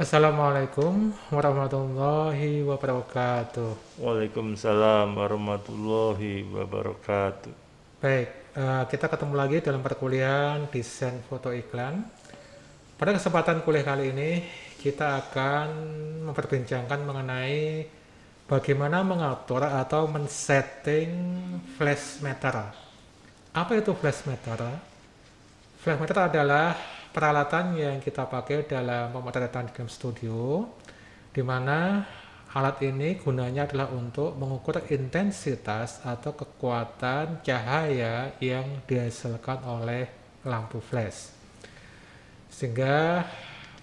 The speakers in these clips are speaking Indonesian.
Assalamualaikum warahmatullahi wabarakatuh. Waalaikumsalam warahmatullahi wabarakatuh. Baik, kita ketemu lagi dalam perkuliahan desain foto iklan. Pada kesempatan kuliah kali ini, kita akan memperbincangkan mengenai bagaimana mengatur atau men-setting flash meter. Apa itu flash meter? Flash meter adalah peralatan yang kita pakai dalam pemotretan game studio, di mana alat ini gunanya adalah untuk mengukur intensitas atau kekuatan cahaya yang dihasilkan oleh lampu flash. Sehingga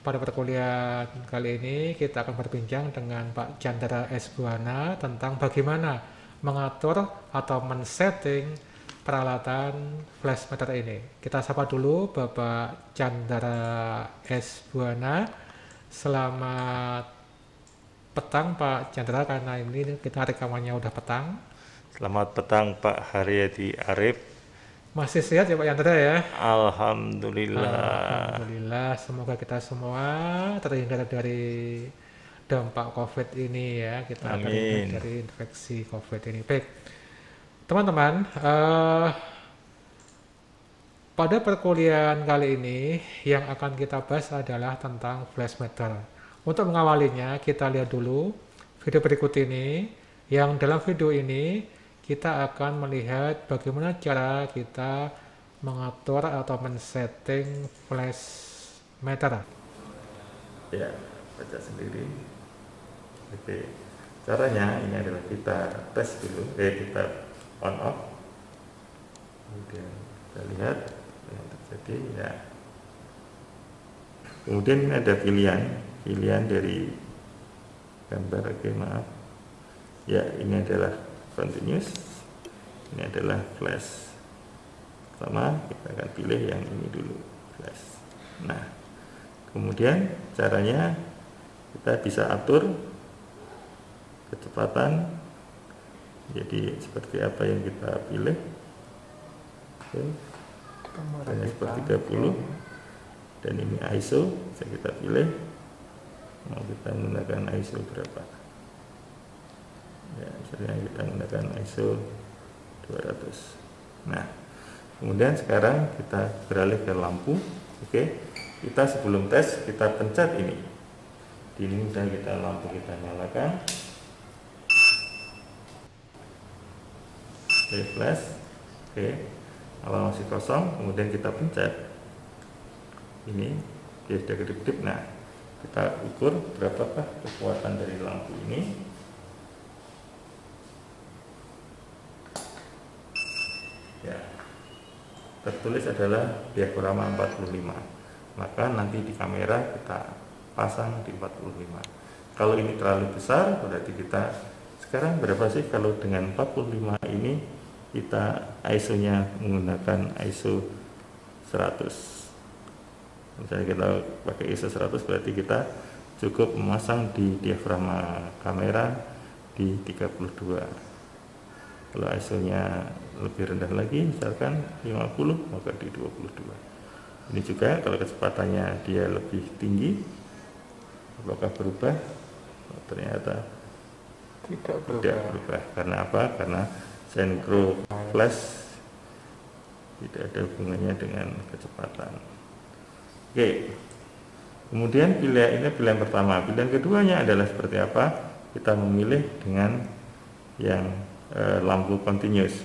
pada perkuliahan kali ini kita akan berbincang dengan Pak Chandra S. Buana tentang bagaimana mengatur atau men-setting peralatan flash meter ini. Kita sapa dulu Bapak Chandra S. Buana. Selamat petang Pak Chandra, karena ini kita rekamannya udah petang. Selamat petang Pak Haryadi Arif. Masih sehat ya Pak Chandra ya? Alhamdulillah. Alhamdulillah, semoga kita semua terhindar dari dampak COVID ini ya. Kita terhindar Amin. dari infeksi COVID ini. Baik, teman-teman, pada perkuliahan kali ini yang akan kita bahas adalah tentang flash meter. Untuk mengawalinya, kita lihat dulu video berikut ini. Yang dalam video ini kita akan melihat bagaimana cara kita mengatur atau men-setting flash meter. Ya, baca sendiri. Oke. Caranya ini adalah kita tes dulu, kita on off. Kemudian kita lihat yang terjadi ya. Kemudian ini ada pilihan dari gambar. Oke, maaf. Ya, ini adalah continuous. Ini adalah flash. Pertama kita akan pilih yang ini dulu, flash. Nah, kemudian caranya kita bisa atur kecepatan jadi seperti apa yang kita pilih. Oke, hanya seperti 30. Dan ini ISO bisa kita pilih, mau kita menggunakan ISO berapa ya, misalnya kita menggunakan ISO 200. Nah, kemudian sekarang kita beralih ke lampu. Oke, kita sebelum tes kita pencet ini. Di ini misalnya kita lampu kita nyalakan. Oke, flash. Oke, kalau masih kosong kemudian kita pencet ini, dia sudah kedip-kedip. Nah, kita ukur berapakah kekuatan dari lampu ini. Ya, tertulis adalah diafragma 45. Maka nanti di kamera kita pasang di 45. Kalau ini terlalu besar berarti kita sekarang berapa sih kalau dengan 45 ini kita ISO-nya menggunakan ISO 100. Misalnya kita pakai ISO 100 berarti kita cukup memasang di diafragma kamera di 32. Kalau ISO-nya lebih rendah lagi, misalkan 50, maka di 22. Ini juga kalau kecepatannya dia lebih tinggi, apakah berubah? Oh, ternyata tidak berubah. Karena apa? Karena synchro flash tidak ada hubungannya dengan kecepatan. Oke, kemudian pilihan pertama. Pilihan keduanya adalah seperti apa? Kita memilih dengan yang lampu continuous.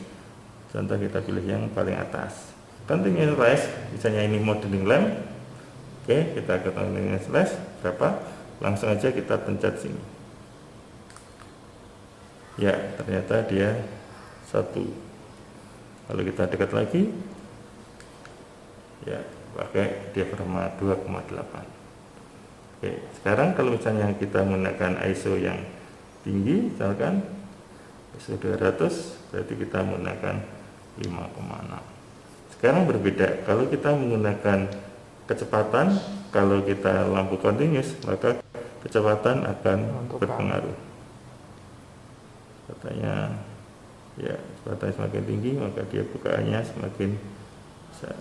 Contoh kita pilih yang paling atas, continuous flash. Misalnya ini modeling lamp. Oke, kita ke continuous flash berapa? Langsung aja kita pencet sini. Ya, ternyata dia 1. Kalau kita dekat lagi, ya pakai diafragma 2,8. Oke, sekarang kalau misalnya kita menggunakan ISO yang tinggi, misalkan ISO 200, berarti kita menggunakan 5,6. Sekarang berbeda, kalau kita menggunakan kecepatan, kalau kita lampu continuous, maka kecepatan akan berpengaruh. Katanya ya, kecepatan semakin tinggi maka dia bukaannya semakin besar.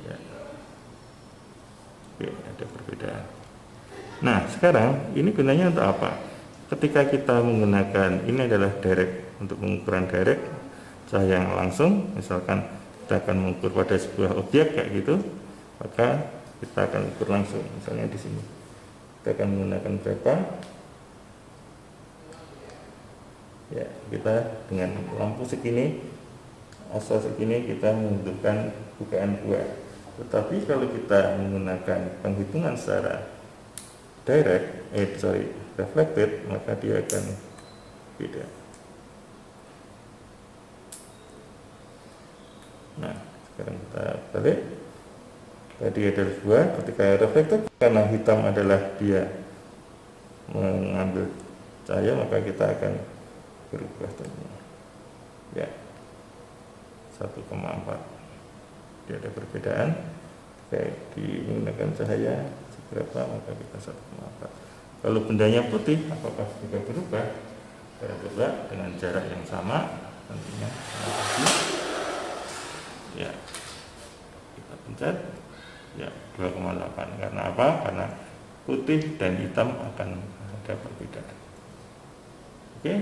Ya. Nah, sekarang ini gunanya untuk apa? Ketika kita menggunakan, ini adalah direct, untuk pengukuran direct cahaya yang langsung, misalkan kita akan mengukur pada sebuah objek kayak gitu, maka kita akan ukur langsung, misalnya di sini. Kita akan menggunakan berapa? Ya, kita dengan lampu segini, asal segini kita menentukan bukaan buah. Tetapi kalau kita menggunakan penghitungan secara direct, reflected, maka dia akan beda. Nah, sekarang kita balik. Tadi adalah buah, ketika reflected, karena hitam adalah dia mengambil cahaya, maka kita akan berubah tadinya. Ya, 1,4. Dia ada perbedaan. Kayak menggunakan cahaya seberapa, maka kita 1,4. Kalau bendanya putih, apakah juga berubah? Kita coba dengan jarak yang sama, tentunya. Ya, kita pencet. Ya, 2,8. Karena apa? Karena putih dan hitam akan ada perbedaan. Oke,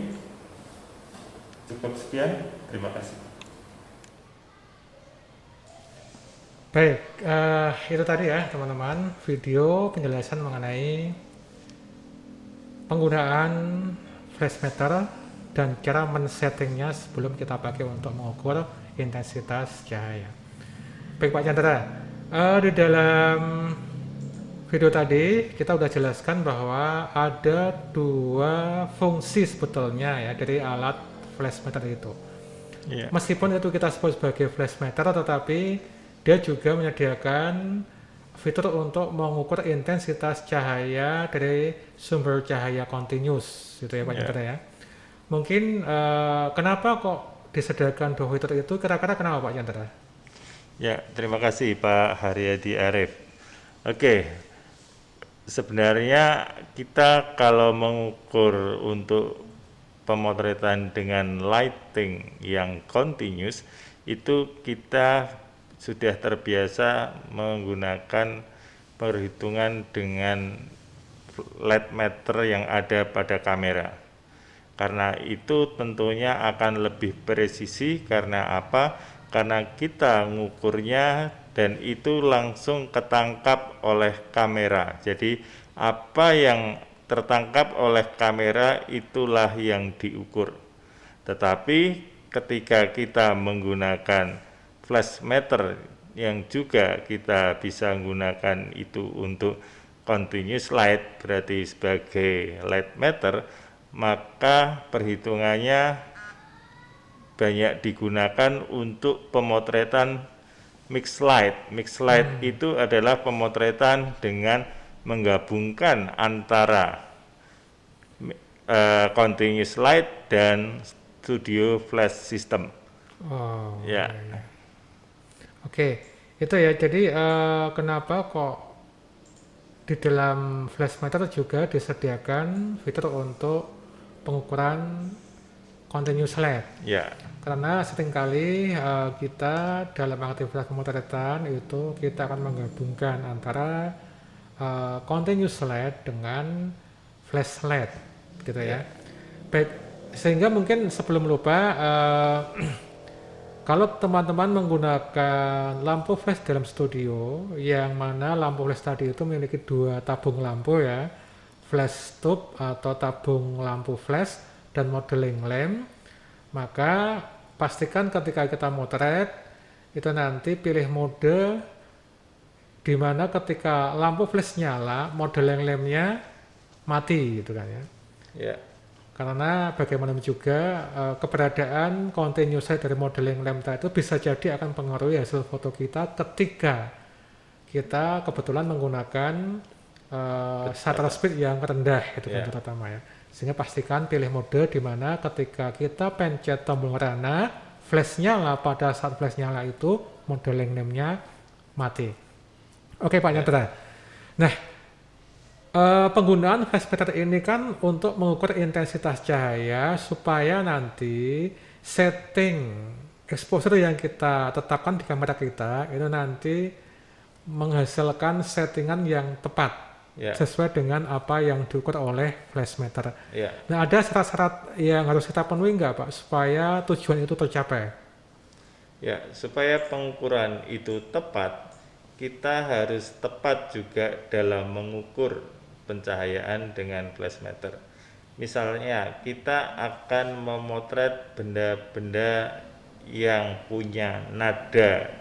cukup sekian. Terima kasih. Baik, itu tadi ya teman-teman video penjelasan mengenai penggunaan flash meter dan cara men-settingnya sebelum kita pakai untuk mengukur intensitas cahaya. Baik Pak Chandra, di dalam video tadi kita sudah jelaskan bahwa ada dua fungsi sebetulnya ya dari alat flash meter itu. Yeah. Meskipun itu kita sebut sebagai flash meter, tetapi dia juga menyediakan fitur untuk mengukur intensitas cahaya dari sumber cahaya continuous, gitu ya Pak Chandra ya. Mungkin kenapa kok disediakan dua fitur itu? Kira-kira kenapa Pak Chandra? Ya, terima kasih Pak Haryadi Arif. Oke, sebenarnya kita kalau mengukur untuk pemotretan dengan lighting yang continuous, itu kita sudah terbiasa menggunakan perhitungan dengan LED meter yang ada pada kamera. Karena itu tentunya akan lebih presisi. Karena apa? Karena kita ngukurnya dan itu langsung ketangkap oleh kamera. Jadi apa yang tertangkap oleh kamera itulah yang diukur. Tetapi ketika kita menggunakan flash meter yang juga kita bisa menggunakan itu untuk continuous light, berarti sebagai light meter, maka perhitungannya banyak digunakan untuk pemotretan mixed light. Mixed light itu adalah pemotretan dengan menggabungkan antara continuous light dan studio flash system. Oh, ya. Oke, itu ya. Jadi kenapa kok di dalam flash meter juga disediakan fitur untuk pengukuran continuous light? Ya. Karena seringkali kita dalam aktivitas pemotretan itu kita akan menggabungkan antara continuous light dengan flash light, gitu ya. Baik, sehingga mungkin sebelum lupa. Kalau teman-teman menggunakan lampu flash dalam studio, yang mana lampu flash tadi itu memiliki dua tabung lampu ya, flash tube atau tabung lampu flash dan modeling lamp, maka pastikan ketika kita motret, itu nanti pilih mode di mana ketika lampu flash nyala, modeling lampnya mati gitu kan ya. Yeah. Karena bagaimanapun juga keberadaan continuous light dari modeling lamp itu bisa jadi akan mempengaruhi hasil foto kita ketika kita kebetulan menggunakan shutter speed yang rendah itu kan terutama ya. Sehingga pastikan pilih mode di mana ketika kita pencet tombol rana, flash nyala, pada saat flash nyala itu modeling lampnya mati. Oke Pak Chandra. Nah, penggunaan flash meter ini kan untuk mengukur intensitas cahaya supaya nanti setting exposure yang kita tetapkan di kamera kita itu nanti menghasilkan settingan yang tepat Ya. sesuai dengan apa yang diukur oleh flash meter. Ya. Nah, ada syarat-syarat yang harus kita penuhi nggak Pak supaya tujuan itu tercapai? Ya, supaya pengukuran itu tepat, kita harus tepat juga dalam mengukur pencahayaan dengan flash meter. Misalnya, kita akan memotret benda-benda yang punya nada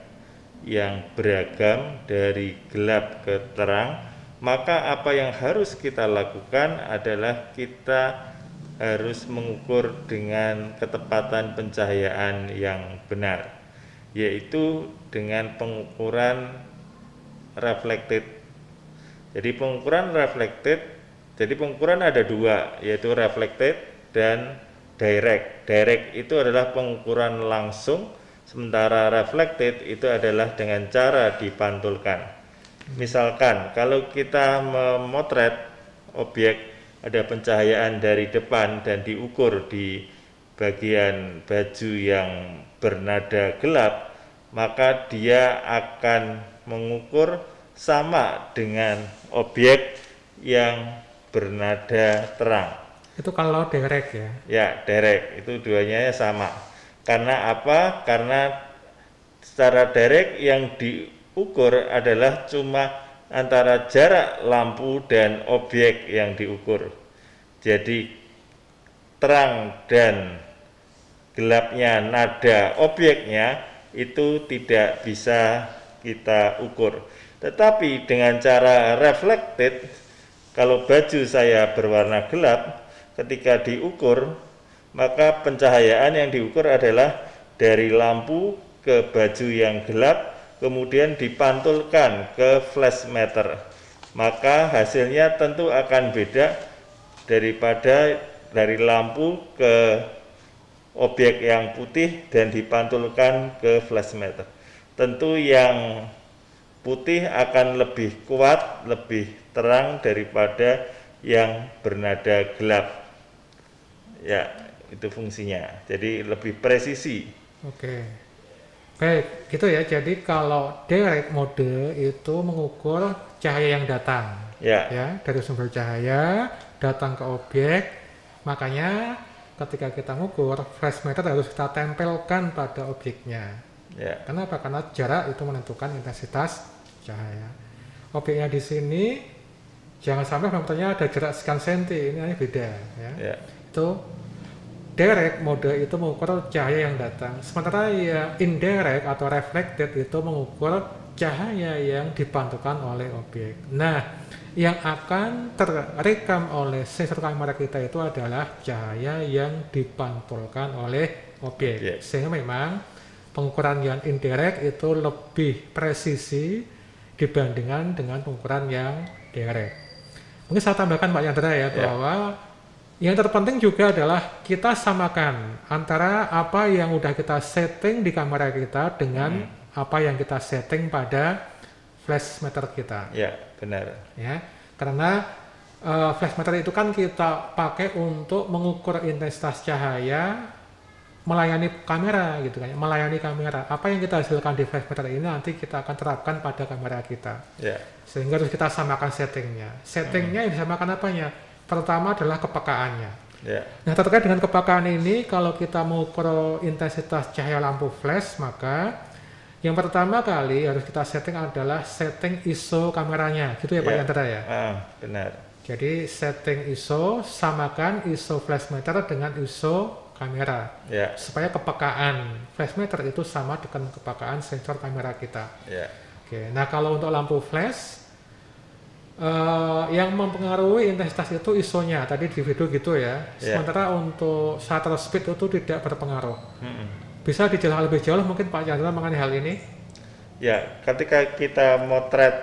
yang beragam dari gelap ke terang, maka apa yang harus kita lakukan adalah kita harus mengukur dengan ketepatan pencahayaan yang benar, yaitu dengan pengukuran reflected. Jadi pengukuran reflected, jadi pengukuran ada dua, yaitu reflected dan direct. Direct itu adalah pengukuran langsung, sementara reflected itu adalah dengan cara dipantulkan. Misalkan kalau kita memotret objek, ada pencahayaan dari depan dan diukur di bagian baju yang bernada gelap, maka dia akan mengukur sama dengan objek yang bernada terang. Itu kalau direct ya. Ya, direct itu duanya sama. Karena apa? Karena secara direct yang diukur adalah cuma antara jarak lampu dan objek yang diukur. Jadi terang dan gelapnya nada objeknya itu tidak bisa kita ukur. Tetapi dengan cara reflected, kalau baju saya berwarna gelap, ketika diukur, maka pencahayaan yang diukur adalah dari lampu ke baju yang gelap, kemudian dipantulkan ke flash meter. Maka hasilnya tentu akan beda daripada dari lampu ke objek yang putih dan dipantulkan ke flash meter. Tentu yang putih akan lebih kuat, lebih terang daripada yang bernada gelap. Ya, itu fungsinya. Jadi lebih presisi. Oke. Baik, gitu ya. Jadi kalau direct mode itu mengukur cahaya yang datang. Ya. Ya, dari sumber cahaya datang ke objek. Makanya ketika kita mengukur, flash meter harus kita tempelkan pada objeknya. Ya. Kenapa? Karena jarak itu menentukan intensitas cahaya. Objeknya di sini, jangan sampai meternya ada jarak sekian senti, ini beda ya. Ya. Itu direct mode itu mengukur cahaya yang datang, sementara ya indirect atau reflected itu mengukur cahaya yang dipantulkan oleh objek. Nah, yang akan terekam oleh sensor kamera kita itu adalah cahaya yang dipantulkan oleh objek. Sehingga memang pengukuran yang indirect itu lebih presisi dibandingkan dengan pengukuran yang direct. Mungkin saya tambahkan Pak Yandra ya, bahwa yang terpenting juga adalah kita samakan antara apa yang udah kita setting di kamera kita dengan apa yang kita setting pada flash meter kita. Ya, benar. Ya, karena flash meter itu kan kita pakai untuk mengukur intensitas cahaya melayani kamera gitu kan, melayani kamera. Apa yang kita hasilkan di flash meter ini nanti kita akan terapkan pada kamera kita. Ya. Sehingga harus kita samakan settingnya. Settingnya yang disamakan apanya? Pertama adalah kepekaannya. Ya. Nah, terkait dengan kepekaan ini, kalau kita mengukur intensitas cahaya lampu flash, maka yang pertama kali harus kita setting adalah setting ISO kameranya, gitu ya Pak Yandra ya? Benar. Jadi setting ISO, samakan ISO flash meter dengan ISO kamera, supaya kepekaan flash meter itu sama dengan kepekaan sensor kamera kita. Oke, nah kalau untuk lampu flash, yang mempengaruhi intensitas itu ISO-nya, tadi di video gitu ya. Sementara untuk shutter speed itu tidak berpengaruh. Bisa dijelaskan lebih jauh mungkin Pak Chandra mengenai hal ini? Ya, ketika kita motret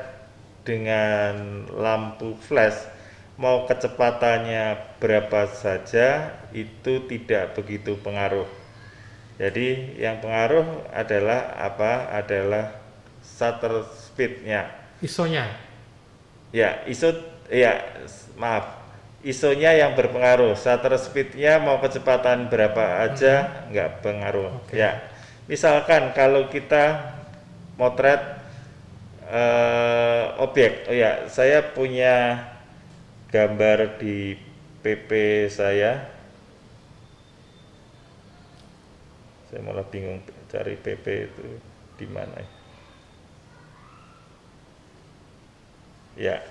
dengan lampu flash, mau kecepatannya berapa saja itu tidak begitu pengaruh. Jadi yang pengaruh adalah apa? Adalah shutter speed-nya. ISO-nya. Ya, ISO-nya yang berpengaruh. Shutter speed-nya mau kecepatan berapa aja nggak pengaruh. Ya, misalkan kalau kita motret objek. Oh ya, saya punya gambar di PP saya. Saya malah bingung cari PP itu di mana. Ya,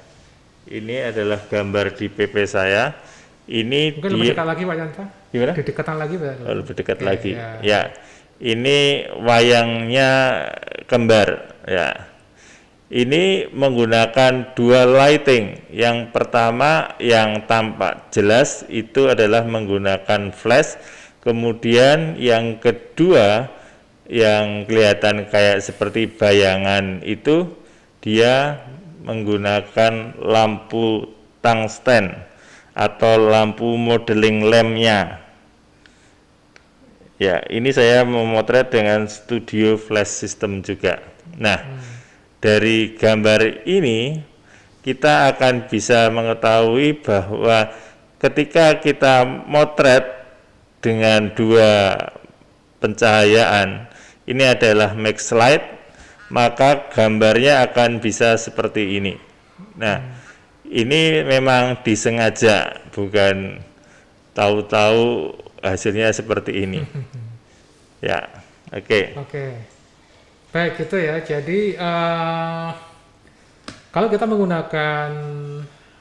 ini adalah gambar di PP saya. Ini Mungkin lebih dekat lagi Pak Yanto. Gimana? Lebih dekat lagi Pak. Lebih dekat Oke, lagi. ya. Ya, ini wayangnya kembar. Ya, ini menggunakan dual lighting. Yang pertama yang tampak jelas itu adalah menggunakan flash. Kemudian yang kedua yang kelihatan kayak seperti bayangan itu dia menggunakan lampu tungsten atau lampu modeling lampnya. Ya, ini saya memotret dengan studio flash system juga. Nah, dari gambar ini kita akan bisa mengetahui bahwa ketika kita motret dengan dua pencahayaan, ini adalah max light, maka gambarnya akan bisa seperti ini. Nah, ini memang disengaja, bukan tahu-tahu hasilnya seperti ini. Ya, oke. Oke. Baik, itu ya. Jadi kalau kita menggunakan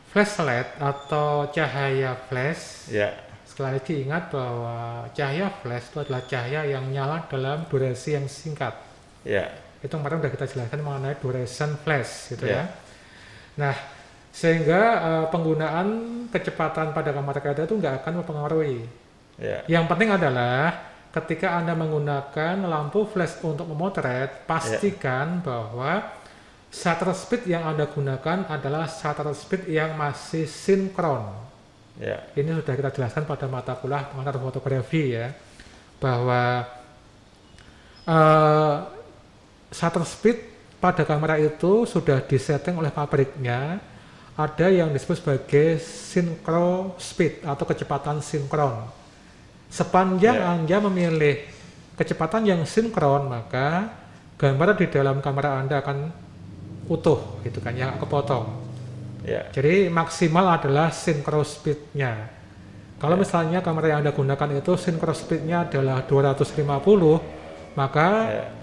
flashlight atau cahaya flash, Ya, sekali lagi ingat bahwa cahaya flash itu adalah cahaya yang nyala dalam durasi yang singkat. ya, Itu kemarin sudah kita jelaskan mengenai duration flash, gitu ya. Ya. Nah, sehingga penggunaan kecepatan pada kamera kita itu nggak akan mempengaruhi. ya, Yang penting adalah ketika Anda menggunakan lampu flash untuk memotret, pastikan bahwa shutter speed yang Anda gunakan adalah shutter speed yang masih sinkron. ya, Ini sudah kita jelaskan pada mata kuliah pengantar fotografi ya, bahwa shutter speed pada kamera itu sudah disetting oleh pabriknya, ada yang disebut sebagai synchro speed atau kecepatan sinkron. Sepanjang Anda memilih kecepatan yang sinkron, maka gambar di dalam kamera Anda akan utuh, gitu kan, yang kepotong. ya, Jadi maksimal adalah synchro speed-nya. Kalau misalnya kamera yang Anda gunakan itu synchro speed-nya adalah 250, maka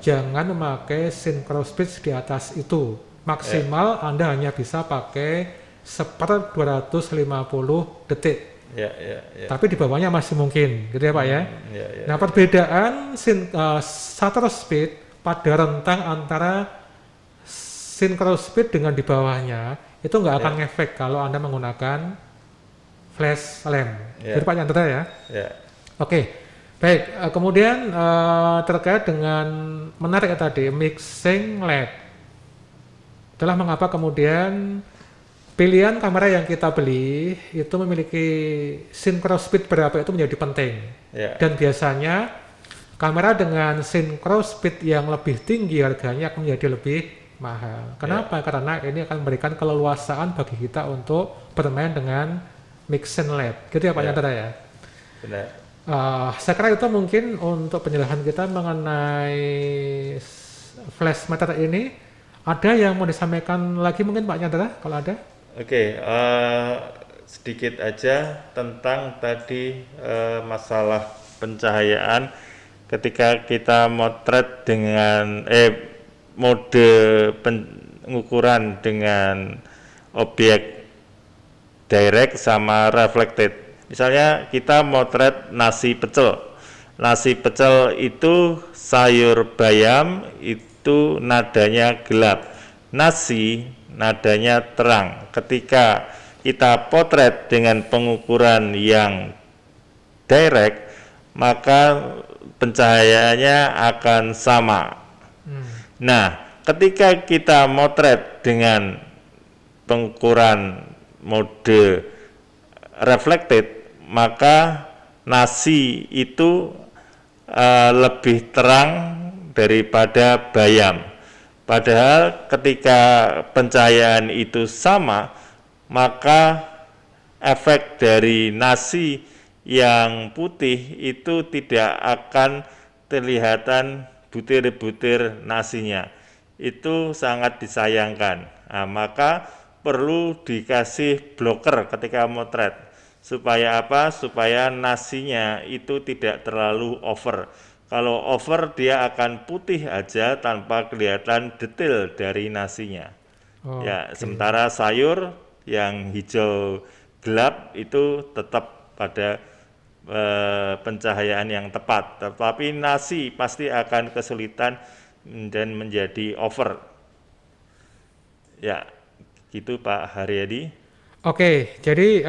jangan memakai synchro speed di atas itu. Maksimal Anda hanya bisa pakai 1/250 detik. ya, Tapi di bawahnya masih mungkin, gitu ya Pak ya. ya, Nah, perbedaan shutter speed pada rentang antara synchro speed dengan di bawahnya itu nggak akan ngefek kalau Anda menggunakan flash lamp. Jadi Pak Chandra ya. ya, Oke, baik. Kemudian terkait dengan menarik tadi mixing LED. Itulah mengapa kemudian pilihan kamera yang kita beli itu memiliki synchro speed berapa itu menjadi penting. ya, Dan biasanya kamera dengan synchro speed yang lebih tinggi harganya akan menjadi lebih mahal. Kenapa? Karena ini akan memberikan keleluasaan bagi kita untuk bermain dengan mixing LED. Gitu ya Pak Chandra ya. benar. Saya kira itu mungkin untuk penjelasan kita mengenai flash meter ini. Ada yang mau disampaikan lagi mungkin Pak Chandra kalau ada? Oke, sedikit aja tentang tadi masalah pencahayaan ketika kita motret dengan mode pengukuran dengan objek direct sama reflected. Misalnya kita motret nasi pecel. Nasi pecel itu sayur bayam itu nadanya gelap. Nasi nadanya terang. Ketika kita potret dengan pengukuran yang direct, maka pencahayaannya akan sama. Nah, ketika kita motret dengan pengukuran mode reflected, maka nasi itu lebih terang daripada bayam. Padahal ketika pencahayaan itu sama, maka efek dari nasi yang putih itu tidak akan kelihatan butir-butir nasinya. itu sangat disayangkan. Nah, maka perlu dikasih blocker ketika motret. Supaya apa? Supaya nasinya itu tidak terlalu over. Kalau over dia akan putih aja tanpa kelihatan detail dari nasinya. Ya, Oke. sementara sayur yang hijau gelap itu tetap pada pencahayaan yang tepat, tetapi nasi pasti akan kesulitan dan menjadi over. Ya, gitu Pak Haryadi. Oke, jadi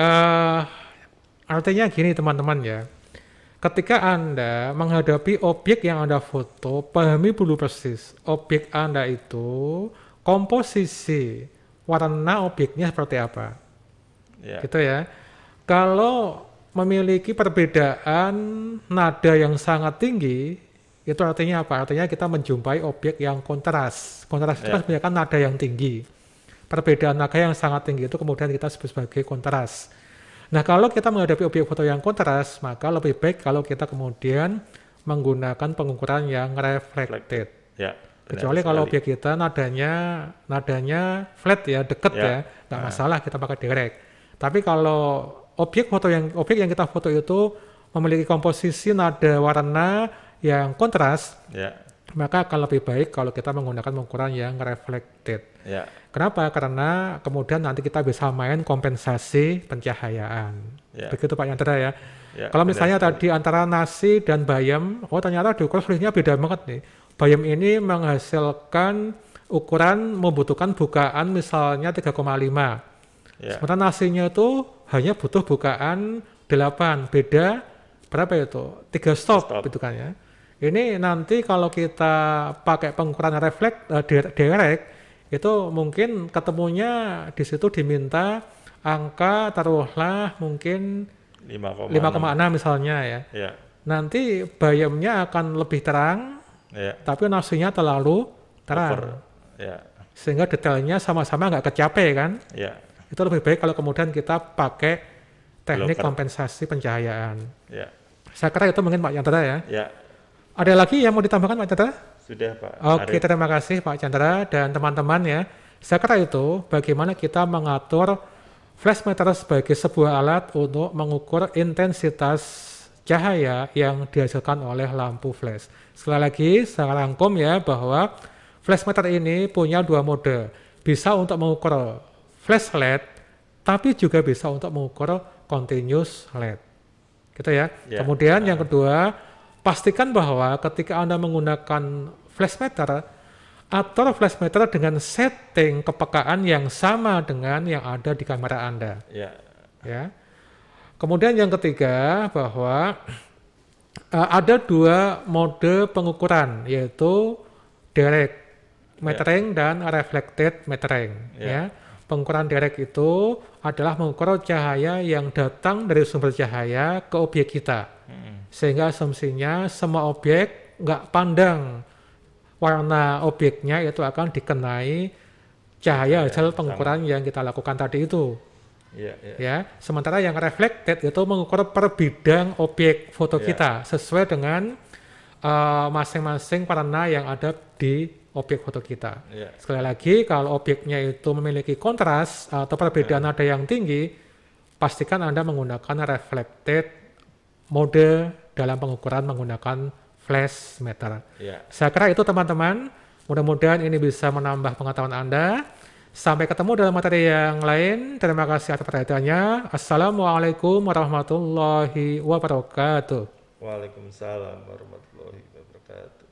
artinya gini teman-teman ya. Ketika Anda menghadapi objek yang Anda foto, pahami dulu persis objek Anda itu komposisi warna objeknya seperti apa. Ya, Gitu ya. Kalau memiliki perbedaan nada yang sangat tinggi, itu artinya apa? Artinya kita menjumpai objek yang kontras. Kontras itu Ya. kan sebenarnya kan nada yang tinggi. Perbedaan nada yang sangat tinggi itu kemudian kita sebut sebagai kontras. Nah, kalau kita menghadapi objek foto yang kontras, maka lebih baik kalau kita kemudian menggunakan pengukuran yang reflected. ya. Benar Kecuali kalau sekali. objek kita nadanya flat ya, deket Ya. ya, nggak masalah kita pakai direct. Tapi kalau objek yang kita foto itu memiliki komposisi nada warna yang kontras, Ya, maka akan lebih baik kalau kita menggunakan pengukuran yang reflected. ya, Kenapa? Karena kemudian nanti kita bisa main kompensasi pencahayaan. Ya. Begitu Pak Yandra ya. ya. Kalau benar misalnya sekali. tadi antara nasi dan bayam, oh ternyata diukur selisihnya beda banget nih. Bayam ini menghasilkan ukuran membutuhkan bukaan misalnya 3,5. Ya, Sementara nasinya itu hanya butuh bukaan 8. Beda berapa itu? 3 stop gitu kan ya. Ini nanti kalau kita pakai pengukuran direct, itu mungkin ketemunya di situ diminta angka taruhlah mungkin 5,6. 5,6 misalnya ya. Ya, Nanti bayamnya akan lebih terang, ya. tapi nasinya terlalu terang. Over. Ya, Sehingga detailnya sama-sama nggak kecapai kan. ya, Itu lebih baik kalau kemudian kita pakai teknik Blocker. kompensasi pencahayaan. ya, Saya kira itu mungkin Pak Chandra ya. ya. Ada lagi yang mau ditambahkan Pak Chandra? Sudah Pak. Oke, terima kasih Pak Chandra dan teman-teman ya. Saya kira itu bagaimana kita mengatur flash meter sebagai sebuah alat untuk mengukur intensitas cahaya yang dihasilkan oleh lampu flash. Sekali lagi, saya rangkum ya bahwa flash meter ini punya dua mode. Bisa untuk mengukur flash LED, tapi juga bisa untuk mengukur continuous LED. Gitu ya. Ya. Kemudian yang kedua, pastikan bahwa ketika Anda menggunakan flash meter, atur flash meter dengan setting kepekaan yang sama dengan yang ada di kamera Anda. Ya, Ya. Kemudian yang ketiga bahwa ada dua mode pengukuran, yaitu direct metering dan reflected metering. Ya. Pengukuran direct itu adalah mengukur cahaya yang datang dari sumber cahaya ke objek kita. Sehingga asumsinya semua objek nggak pandang warna objeknya itu akan dikenai cahaya hasil pengukuran yang kita lakukan tadi itu. ya, ya. Ya, sementara yang reflected itu mengukur per bidang objek foto kita sesuai dengan masing-masing warna yang ada di objek foto kita. Ya. Sekali lagi, kalau objeknya itu memiliki kontras atau perbedaan nada yang tinggi, pastikan Anda menggunakan reflected mode dalam pengukuran menggunakan flash meter. Ya. Saya kira itu teman-teman. Mudah-mudahan ini bisa menambah pengetahuan Anda. Sampai ketemu dalam materi yang lain. Terima kasih atas perhatiannya. Assalamualaikum warahmatullahi wabarakatuh. Waalaikumsalam warahmatullahi wabarakatuh.